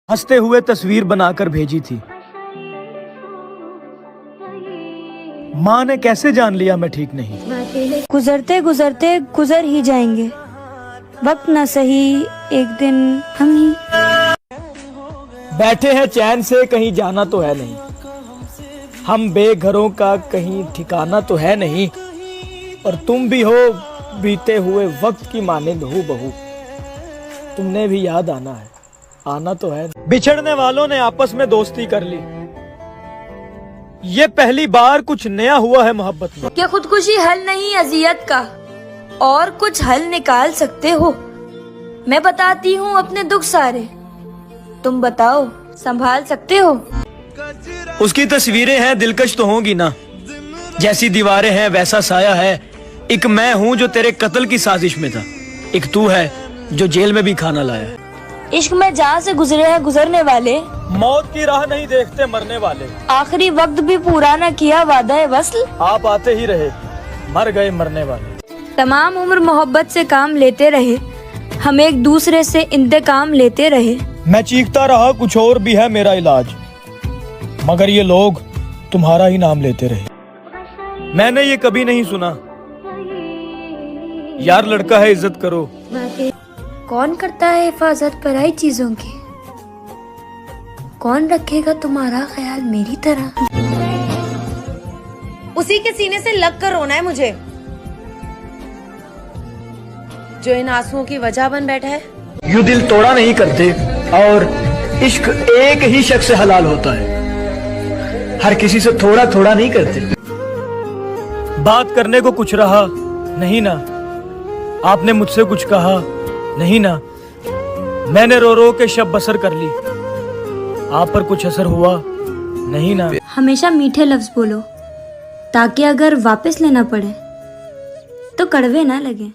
हंसते हुए तस्वीर बनाकर भेजी थी। माँ ने कैसे जान लिया मैं ठीक नहीं। गुजरते गुजरते गुजर ही जाएंगे, वक्त न सही एक दिन हम ही। बैठे हैं चैन से, कहीं जाना तो है नहीं। हम बेघरों का कहीं ठिकाना तो है नहीं। और तुम भी हो बीते हुए वक्त की मानिंद हूबहू। तुमने भी याद आना है, आना तो है। बिछड़ने वालों ने आपस में दोस्ती कर ली। ये पहली बार कुछ नया हुआ है मोहब्बत में। क्या खुदकुशी हल नहीं अजियत का, और कुछ हल निकाल सकते हो? मैं बताती हूँ अपने दुख सारे, तुम बताओ संभाल सकते हो? उसकी तस्वीरें हैं दिलकश तो होंगी ना, जैसी दीवारें हैं वैसा साया है। एक मैं हूँ जो तेरे कत्ल की साजिश में था, एक तू है जो जेल में भी खाना लाया। इश्क में जहाँ से गुजरे हैं गुजरने वाले, मौत की राह नहीं देखते मरने वाले। आखिरी वक्त भी पूरा न किया वादा है वस्ल, आप आते ही रहे मर गए मरने वाले। तमाम उम्र मोहब्बत से काम लेते रहे, हम एक दूसरे से इंतकाम लेते रहे। मैं चीखता रहा कुछ और भी है मेरा इलाज, मगर ये लोग तुम्हारा ही नाम लेते रहे। मैंने ये कभी नहीं सुना, यार लड़का है इज्जत करो। कौन करता है हिफाजत पराई चीजों की, कौन रखेगा तुम्हारा ख्याल मेरी तरह? उसी के सीने से लग कर रोना है मुझे, जो इन आंसुओं की वजह बन बैठा है। यूं दिल तोड़ा नहीं करते, और इश्क एक ही शख्स से हलाल होता है, हर किसी से थोड़ा थोड़ा नहीं करते। बात करने को कुछ रहा नहीं ना, आपने मुझसे कुछ कहा नहीं ना। मैंने रो रो के शब बसर कर ली, आप पर कुछ असर हुआ नहीं ना। हमेशा मीठे लफ्ज बोलो, ताकि अगर वापस लेना पड़े तो कड़वे ना लगे।